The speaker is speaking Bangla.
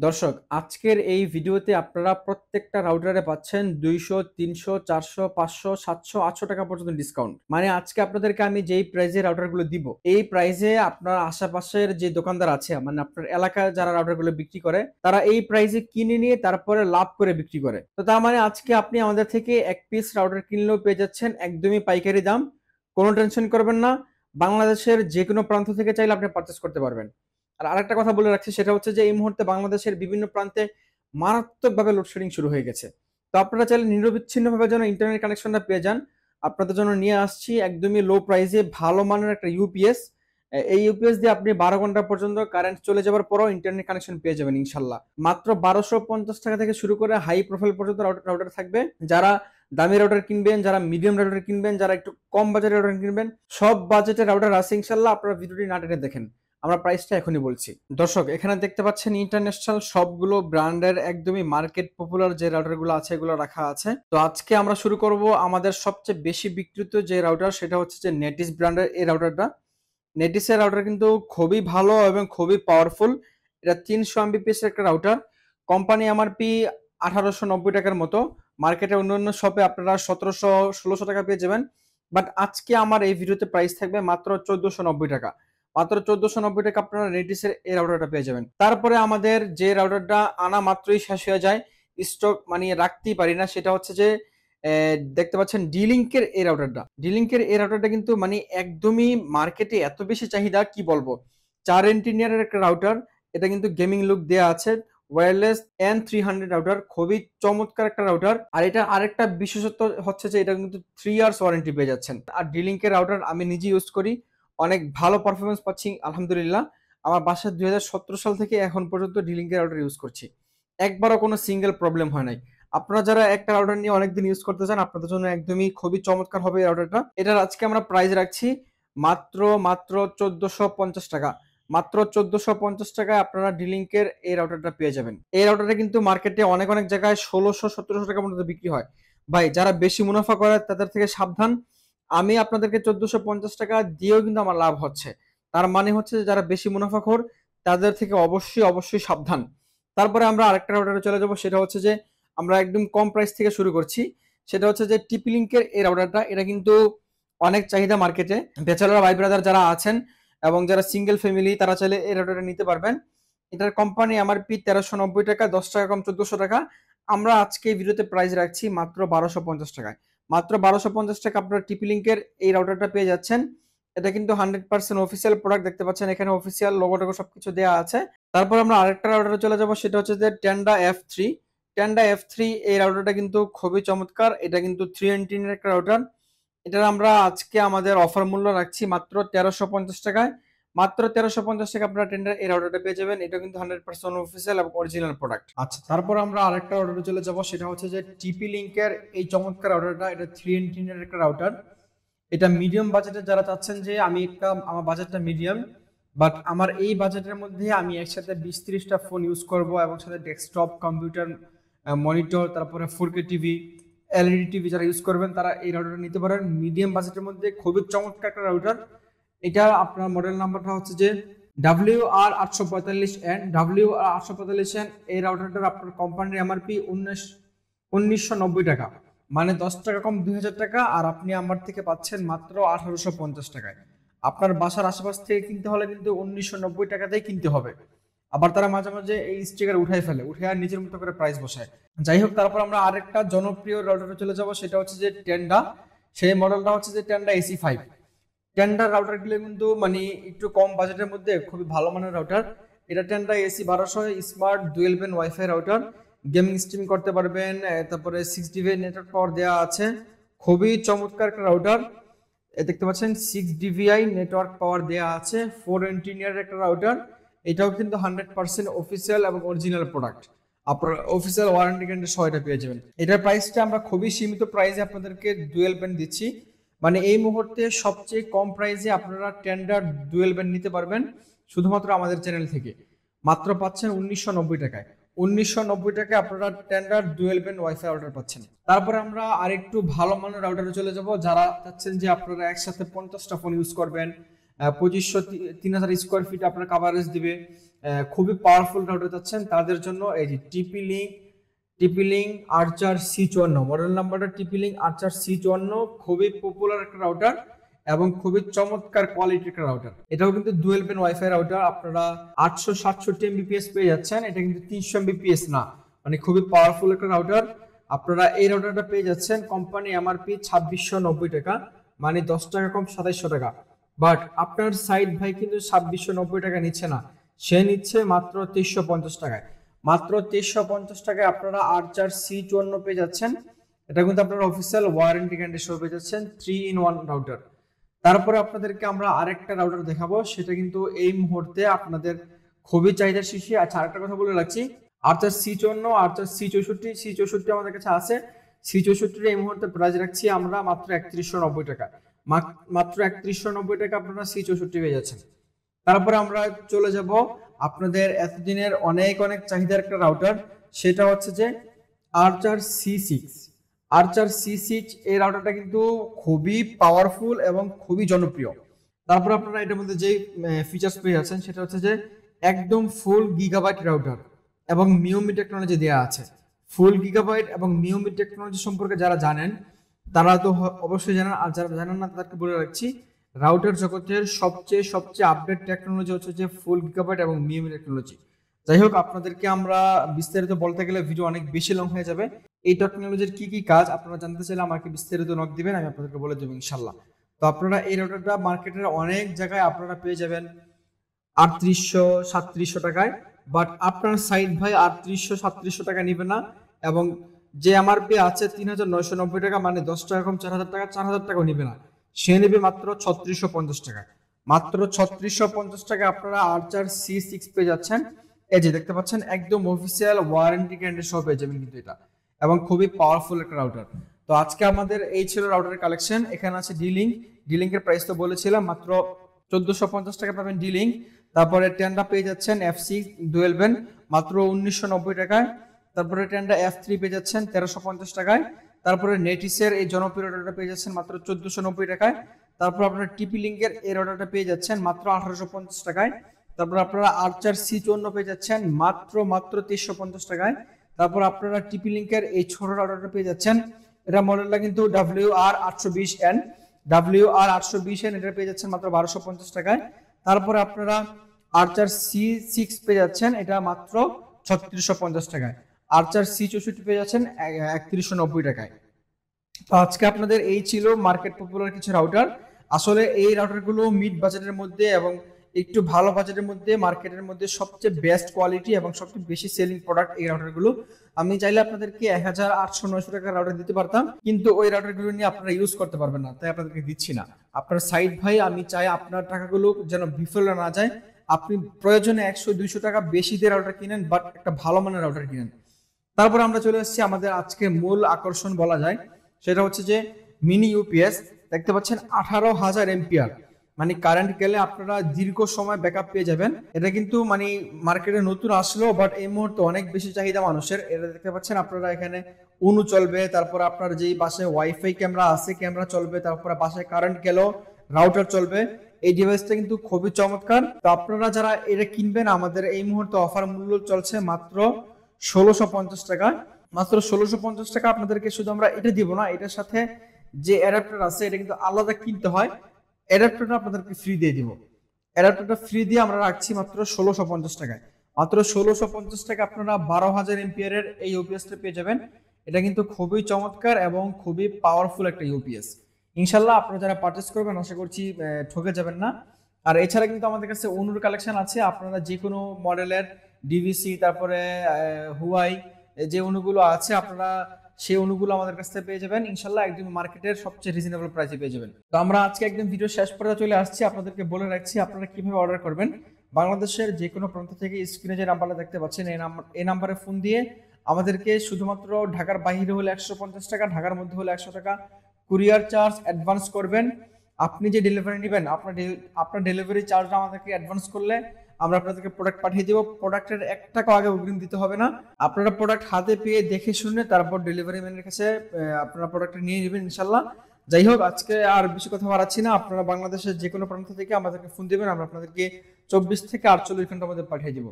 দর্শক, আজকের এই ভিডিওতে আপনারা প্রত্যেকটা রাউটারে পাচ্ছেন 200, 300, 400, 500, 700, 800 টাকা পর্যন্ত ডিসকাউন্ট। মানে আজকে আপনাদেরকে আমি যেই প্রাইজে রাউটারগুলো দিব, এই প্রাইজে আপনার আশেপাশের যে দোকানদার আছে, মানে আপনার এলাকায় যারা রাউটারগুলো বিক্রি করে, তারা এই প্রাইজে কিনে নিয়ে তারপরে লাভ করে বিক্রি করে। তো তার মানে আজকে আপনি আমাদের থেকে এক পিস রাউটার কিনলেও পেয়ে যাচ্ছেন একদমই পাইকারি দাম। কোনো টেনশন করবেন না, বাংলাদেশের যে কোনো প্রান্ত থেকে চাইলে আপনি পারচেস করতে পারবেন। আর আরেকটা কথা বলে রাখছি, সেটা হচ্ছে যে এই মুহূর্তে বাংলাদেশের বিভিন্ন প্রান্তে মারাত্মকভাবে লোডশেডিং শুরু হয়ে গেছে। তো আপনারা চাইলে নিরবিচ্ছিন্নভাবে যেন ইন্টারনেট কানেকশনটা পেয়ে যান, আপনাদের জন্য নিয়ে আসছি একদমই লো প্রাইসে ভালো মানের একটা ইউপিএস। এই ইউপিএস দিয়ে আপনি 12 ঘন্টা পর্যন্ত কারেন্ট চলে যাওয়ার পরও ইন্টারনেট কানেকশন পেয়ে যাবেন ইনশাল্লাহ। মাত্র 1250 টাকা থেকে শুরু করে হাই প্রোফাইল পর্যন্ত রাউটার থাকবে। যারা দামি রাউটার কিনবেন, যারা মিডিয়াম রাউটার কিনবেন, যারা একটু কম বাজেটের রাউটার কিনবেন, সব বাজেটের রাউটার আছে ইনশাল্লাহ। আপনারা ভিডিওটি না টেনে দেখেন, আমরা প্রাইসটা এখনই বলছি। দর্শক, এখানে দেখতে পাচ্ছেন ইন্টারন্যাশনাল সবগুলো ব্র্যান্ডের একদমই মার্কেট পপুলার যে রাউটারগুলো আছে এগুলো রাখা আছে। তো আজকে আমরা শুরু করব আমাদের সবচেয়ে বেশি বিক্রিত যে রাউটার, সেটা হচ্ছে যে নেটিস ব্র্যান্ডের এই রাউটারটা। নেটিসের রাউটার কিন্তু খুবই ভালো এবং খুবই পাওয়ারফুল। এটা 300 এমবিপিএস একটা রাউটার। কোম্পানি এমআরপি 1890 টাকার মতো। মার্কেটে অন্যান্য শপে আপনারা 1700-1600 টাকা পেয়ে যাবেন। বাট আজকে আমার এই ভিডিওতে প্রাইস থাকবে মাত্র 1490 টাকা। মাত্র 1490 টাকা আপনারা নেটিসের এই রাউটারটা পেয়ে যাবেন। তারপরে আমাদের যে রাউটারটা আনা মাত্রই শেষ হয়ে যায়, স্টক মানে রাখতেই পারি না, সেটা হচ্ছে যে দেখতে পাচ্ছেন ডিলিংকের এই রাউটারটা। ডিলিংকের এই রাউটারটা কিন্তু মানে একদমই মার্কেটে এত বেশি চাহিদা, কি বলবো। 4 এন্টিনিয়ারের একটা রাউটার, এটা কিন্তু গেমিং লুক দেওয়া আছে। ওয়্যারলেস N300 রাউটার, খুবই চমৎকার একটা রাউটার। আর এটা আরেকটা বিশেষত্ব হচ্ছে যে এটা কিন্তু 3 ইয়ার্স ওয়ারেন্টি পেয়ে যাচ্ছেন। আর ডিলিংকের রাউটার আমি নিজে ইউজ করি, অনেক ভালো পারফরমেন্স পাচ্ছি আলহামদুলিল্লাহ। আমার বাসায় 2017 সাল থেকে এখন পর্যন্ত ডিলিংকের রাউটার ইউজ করছি, একবারও কোনো সিঙ্গেল প্রবলেম হয় নাই। আপনারা যারা একটা রাউটার নিয়ে অনেকদিন ইউজ করতে চান, আপনাদের জন্য একদমই খুবই চমৎকার হবে এই রাউটারটা। এটার আজকে আমরা প্রাইস রাখছি মাত্র মাত্র 1450 টাকা। মাত্র 1450 টাকায় আপনারা ডিলিংকের এই রাউটারটা পেয়ে যাবেন। এই রাউটারটা কিন্তু মার্কেটে অনেক অনেক জায়গায় 1600-1700 টাকা পর্যন্ত বিক্রি হয়। ভাই, যারা বেশি মুনাফা করে তাদের থেকে সাবধান। আমি আপনাদেরকে 1450 টাকা দিয়েও কিন্তু আমার লাভ হচ্ছে। তার মানে হচ্ছে যে যারা বেশি মুনাফাখোর তাদের থেকে অবশ্যই অবশ্যই সাবধান। তারপরে আমরা আরেকটা রাউটারে চলে যাব, সেটা হচ্ছে যে আমরা একদম কম প্রাইস থেকে শুরু করছি। সেটা হচ্ছে যে টিপি লিঙ্কের এই রাউটারটা। এটা কিন্তু অনেক চাহিদা মার্কেটে। ব্যাচেলর ভাই ব্রাদার যারা আছেন এবং যারা সিঙ্গেল ফ্যামিলি, তারা চাইলে এই রাউটারটা নিতে পারবেন। এটার কোম্পানি এমআরপি 1390 টাকা, 10 টাকা কম 1400 টাকা। আমরা আজকে এই ভিডিওতে প্রাইস রাখছি মাত্র 1250 টাকায়। মাত্র 1250 টাকা আপনারা টিপি লিঙ্কের এই রাউটারটা পেয়ে যাচ্ছেন। এটা কিন্তু 100% অফিসিয়াল প্রোডাক্ট, দেখতে পাচ্ছেন এখানে অফিসিয়াল লোগো টোগো সবকিছু দেওয়া আছে। তারপর আমরা আরেকটা রাউটারে চলে যাব, সেটা হচ্ছে যে টেন্ডা F3। টেন্ডা F3 এই রাউটারটা কিন্তু খুবই চমৎকার। এটা কিন্তু 3 এন্টিনের একটা রাউটার। এটার আমরা আজকে আমাদের অফার মূল্য রাখছি মাত্র 1350 টাকায়। মাত্র 1350 টাকা আপনারা টেন্ডার এই রাউটারটা পেয়ে যাবেন। এটা কিন্তু 100% অফিসিয়াল এবং অরিজিনাল প্রোডাক্ট। আচ্ছা, তারপর আমরা আরেকটা রাউটারে চলে যাব, সেটা হচ্ছে যে টিপি লিঙ্কের এই চমৎকার রাউটারটা। এটা 3 এন্টিনের একটা রাউটার। এটা মিডিয়াম বাজেটে যারা চাচ্ছেন যে আমার বাজেটটা মিডিয়াম, বাট আমার এই বাজেটের মধ্যে আমি একসাথে 20-30টা ফোন ইউজ করব এবং সাথে ডেস্কটপ কম্পিউটার, মনিটর, তারপরে 4K টিভি, এলইডি টিভি যারা ইউজ করবেন তারা এই রাউটারটা নিতে পারেন। মিডিয়াম বাজেটের মধ্যে খুবই চমৎকার একটা রাউটার। এটা আপনার মডেল নাম্বারটা হচ্ছে যে WR845N। WR845N এই রাউটারটার আপনার কোম্পানির এমআরপি 1990 টাকা, মানে 10 টাকা কম 2000 টাকা। আর আপনি আমার থেকে পাচ্ছেন মাত্র 1850 টাকায়। আপনার বাসার আশেপাশ থেকে কিনতে হলে কিন্তু 1990 টাকাতেই কিনতে হবে। আবার তারা মাঝে মাঝে এই স্টিকার উঠে আর নিজের মতো করে প্রাইস বসায়। যাই হোক, তারপর আমরা আরেকটা জনপ্রিয় রাউটারে চলে যাব, সেটা হচ্ছে যে টেন্ডা। সেই মডেলটা হচ্ছে যে টেন্ডা AC5। টেন্ডার রাউটার গুলো কিন্তু মানে একটু কম বাজেটের মধ্যে খুবই ভালো মানের রাউটার। এটা Tenda AC1200 smart dual band wifi router. Gaming stream করতে পারবেন, তারপরে 6 DB নেটওয়ার্ক পাওয়ার দেওয়া আছে। খুবই চমৎকার একটা রাউটার। দেখতে পাচ্ছেন 6 DVI নেটওয়ার্ক পাওয়ার দেওয়া আছে। 4 এন্টিনিয়ার একটা রাউটার। এটাও কিন্তু 100% অফিসিয়াল এবং অরিজিনাল প্রোডাক্ট। আপনার অফিসিয়াল ওয়ারেন্টি গ্যারান্টি সহ এটা পেয়ে যাবেন। এটার প্রাইসটা আমরা খুবই সীমিত প্রাইসে আপনাদেরকে ডুয়েল ব্যান্ড দিচ্ছি। মানে এই মুহূর্তে সবচেয়ে কম প্রাইসে আপনারা টেন্ডার ডুয়েল ব্যান্ড নিতে পারবেন শুধুমাত্র আমাদের চ্যানেল থেকে। মাত্র পাচ্ছেন 1990 টাকায়। 1990 টাকায় আপনারা tender dual band wifi router পাচ্ছেন। তারপরে আমরা আরেকটু ভালো মানের রাউটারে চলে যাব। যারা চাচ্ছেন যে আপনারা একসাথে 50টা ফোন ইউজ করবেন, 2500-3000 স্কোয়ার ফিট আপনার কাভারেজ দিবে, খুবই পাওয়ারফুল রাউটার চাচ্ছেন তাদের জন্য এই যে টিপি লিঙ্ক আর্চার C54 মডেল নাম্বারটা টিপি লিঙ্ক আর্চার C54 খুবই পপুলার একটা রাউটার এবং খুবই চমৎকার কোয়ালিটির একটা রাউটার। এটাও কিন্তু ডুয়েল পেন ওয়াইফাই রাউটার, আপনারা 867 এমবিপিএস পেয়ে যাচ্ছেন, এটা কিন্তু 300 এমবিপিএস না, মানে খুবই পাওয়ারফুল একটা রাউটার। আপনারা এই রাউটারটা পেয়ে যাচ্ছেন কোম্পানি এমআরপি 2690 টাকা, মানে 10 টাকা কম 2700 টাকা। বাট আপনার সাইড ভাই কিন্তু 2690 টাকা নিচ্ছে না, সে নিচ্ছে মাত্র 2350 টাকায়। মাত্র 2350 টাকায় আপনারা আর্চার C54 পেয়ে যাচ্ছেন। এটা কিন্তু আপনারা অফিসিয়াল ওয়ারেন্টি গ্যারান্টি সহ পেয়ে যাচ্ছেন 3-in-1 রাউটার। তারপরে আপনাদেরকে আমরা আরেকটা রাউটার দেখাবো, সেটা কিন্তু এই মুহূর্তে আপনাদের খুবই চাহিদার শীর্ষে। আচ্ছা, আরেকটা কথা বলে রাখছি, আর্চার C54 আর্চার C64 আমাদের কাছে আছে। C64 এই মুহূর্তে প্রাইস রাখছি আমরা মাত্র 3190 টাকা। মাত্র 3190 টাকা আপনারা C64 পেয়ে যাচ্ছেন। তারপরে আমরা চলে যাব আপনাদের এতদিনের অনেক চাহিদার একটা রাউটার, সেটা হচ্ছে যে আর্চার C6 এই রাউটারটা কিন্তু খুবই পাওয়ারফুল এবং খুবই জনপ্রিয়। তারপর আপনারা এটার মধ্যে যে ফিচার্স পেয়ে যাচ্ছেন সেটা হচ্ছে যে একদম ফুল গিগাবাইট রাউটার এবং মিওমি টেকনোলজি দেওয়া আছে। ফুল গিগাবাইট এবং মিওমি টেকনোলজি সম্পর্কে যারা জানেন তারা তো অবশ্যই জানেন, আর যারা জানেন না তাদেরকে বলে রাখছি, রাউটার জগতের সবচেয়ে আপডেট টেকনোলজি হচ্ছে যে ফুল গিগাবাইট এবং মিওমি টেকনোলজি। যাই হোক, আপনাদেরকে আমরা বিস্তারিত বলতে গেলে ভিডিও অনেক বেশি লং হয়ে যাবে। এই টেকনোলজির কি কাজ আপনারা জানতে চাইলে আমাকে বিস্তারিত নক দিবেন, আমি আপনাদেরকে বলে দেবো ইনশাল্লাহ। তো আপনারা এই রাউটারটা মার্কেটের অনেক জায়গায় আপনারা পেয়ে যাবেন 3800-3700 টাকায়, বাট আপনার সাইড ভাই 3800-3700 টাকা নিবে না, এবং যে এমআরপি আছে 3990 টাকা, মানে 10 টাকা কম 4000 টাকা, 4000 টাকাও নিবে না, সে নেবে মাত্র 3650 টাকা। মাত্র 3650 টাকা আপনারা আর্চার C6 পেয়ে যাচ্ছেন। এই যে দেখতে পাচ্ছেন একদম অফিসিয়াল ওয়ারেন্টি গ্যারান্টি সহ পেয়ে যাবেন কিন্তু এটা, এবং খুবই পাওয়ারফুল একটা রাউটার। তো আজকে আমাদের এই ছিল রাউটারের কালেকশন। এখানে আছে ডি-লিঙ্কের প্রাইস তো বলেছিলাম, মাত্র 1450 টাকা পাবেন ডি-লিঙ্ক। তারপরে টেন্ডা পেয়ে যাচ্ছেন FC ডুয়েল বেন মাত্র 1990 টাকায়। তারপরে টেন্ডা F3 পেয়ে যাচ্ছেন 1350 টাকায়। তারপরে নেটিসের এই জনপ্রিয় রাউটারটা পেয়ে যাচ্ছেন মাত্র 1490 টাকায়। তারপর আপনারা টিপি লিঙ্কের এই রাউটারটা পেয়ে যাচ্ছেন মাত্র 1850 টাকায়। তারপর আপনারা আর্চার C54 পেয়ে যাচ্ছেন মাত্র 2350 টাকায়। তারপর আপনারা টিপি লিঙ্কের এই ছোট রাউটারটা পেয়ে যাচ্ছেন, এটা মডেলটা কিন্তু WR820N এটা পেয়ে যাচ্ছেন মাত্র 1250 টাকায়। তারপরে আপনারা আর্চার C6 পেয়ে যাচ্ছেন এটা মাত্র 3650 টাকায়। আর্চার C64 পেয়ে যাচ্ছেন 3190 টাকায়। তো আজকে আপনাদের এই ছিল মার্কেট পপুলার কিছু রাউটার। আসলে এই রাউটারগুলো মিড বাজেটের মধ্যে এবং একটু ভালো বাজেটের মধ্যে মার্কেটের মধ্যে সবচেয়ে বেস্ট কোয়ালিটি এবং সবচেয়ে বেশি সেলিং প্রোডাক্ট এই রাউটারগুলো। আমি চাইলে আপনাদেরকে 1800-900 টাকার রাউটার দিতে পারতাম, কিন্তু ওই রাউটারগুলো নিয়ে আপনারা ইউজ করতে পারবেন না, তাই আপনাদেরকে দিচ্ছি না। আপনার সাইড ভাই, আমি চাই আপনার টাকাগুলো যেন বিফলে না যায়। আপনি প্রয়োজনে 100-200 টাকা বেশি দিয়ে রাউটার কিনেন, বাট একটা ভালো মানের রাউটার কিনেন। তারপর আমরা চলে এসেছি আমাদের আজকে মূল আকর্ষণ বলা যায়, সেটা হচ্ছে যে মিনি ইউপিএস। দেখতে পাচ্ছেন 18,000 এম্পিয়ার, মানে কারেন্ট গেলে আপনারা দীর্ঘ সময় ব্যাকআপ পেয়ে যাবেন। এটা কিন্তু মানে মার্কেটে নতুন আসলো, বাট এই মুহূর্তে অনেক বেশি চাহিদা মানুষের। এটা দেখতে পাচ্ছেন আপনারা এখানে অনু চলবে, তারপর আপনার যেই বাসায় ওয়াইফাই ক্যামেরা আছে ক্যামেরা চলবে, তারপরে বাসায় কারেন্ট গেলেও রাউটার চলবে। এই ডিভাইসটা কিন্তু খুবই চমৎকার। তো আপনারা যারা এটা কিনবেন, আমাদের এই মুহূর্তে অফার মূল্য চলছে মাত্র 1650 টাকা। মাত্র 1650 টাকা আপনাদেরকে শুধু আমরা এটা দিব না, এটার সাথে যে অ্যাডাপ্টার আছে এটা কিন্তু আলাদা কিনতে হয়। অ্যাডাপ্টারটা আপনাদেরকে ফ্রি দিয়ে দিব। অ্যাডাপ্টারটা ফ্রি দিয়ে আমরা রাখছি মাত্র 1650 টাকায়। মাত্র 1650 টাকা আপনারা 12,000 এমপিয়ারের এই ইউপিএসটা পেয়ে যাবেন। এটা কিন্তু খুবই চমৎকার এবং খুবই পাওয়ারফুল একটা ইউপিএস। ইনশাল্লাহ আপনারা যারা পারচেস করবেন আশা করছি ঠকে যাবেন না। আর এছাড়া কিন্তু আমাদের কাছে অনুর কালেকশন আছে, আপনারা যে কোনো মডেলের ডিভিসি, তারপরে হুয়াই যে অনুগুলো আছে আপনারা সেই অনুগুলো আমাদের কাছ থেকে পেয়ে যাবেন ইনশাল্লাহ, একদম মার্কেটের সবচেয়ে রিজনেবল প্রাইসে পেয়ে যাবেন। তো আমরা আজকে একদম ভিডিও শেষ পর্যায়ে চলে আসছি, আপনাদেরকে বলে রাখছি আপনারা কিভাবে অর্ডার করবেন। বাংলাদেশের যে কোনো প্রান্ত থেকে স্ক্রিনে যে নাম্বারটা দেখতে পাচ্ছেন এই নাম্বারে ফোন দিয়ে আমাদেরকে শুধুমাত্র ঢাকার বাইরে হলে 150 টাকা, ঢাকার মধ্যে হলে 100 টাকা কুরিয়ার চার্জ অ্যাডভান্স করবেন। আপনি যে ডেলিভারি নেবেন আপনার ডেলিভারি চার্জটা আমাদেরকে অ্যাডভান্স করলে আমরা আপনাদেরকে প্রোডাক্ট পাঠিয়ে দেবো। প্রোডাক্টের 1 টাকা আগে অগ্রিম দিতে হবে না। আপনারা প্রোডাক্ট হাতে পেয়ে দেখে শুনে তারপর ডেলিভারি ম্যানের কাছে আপনারা প্রোডাক্টটা নিয়ে নেবেন ইনশাল্লাহ। যাই হোক, আজকে আর বেশি কথা বাড়াচ্ছি না। আপনারা বাংলাদেশের যে কোনো প্রান্ত থেকে আমাদেরকে ফোন দেবেন, আমরা আপনাদেরকে 24 থেকে 48 ঘন্টার মধ্যে পাঠিয়ে দিব।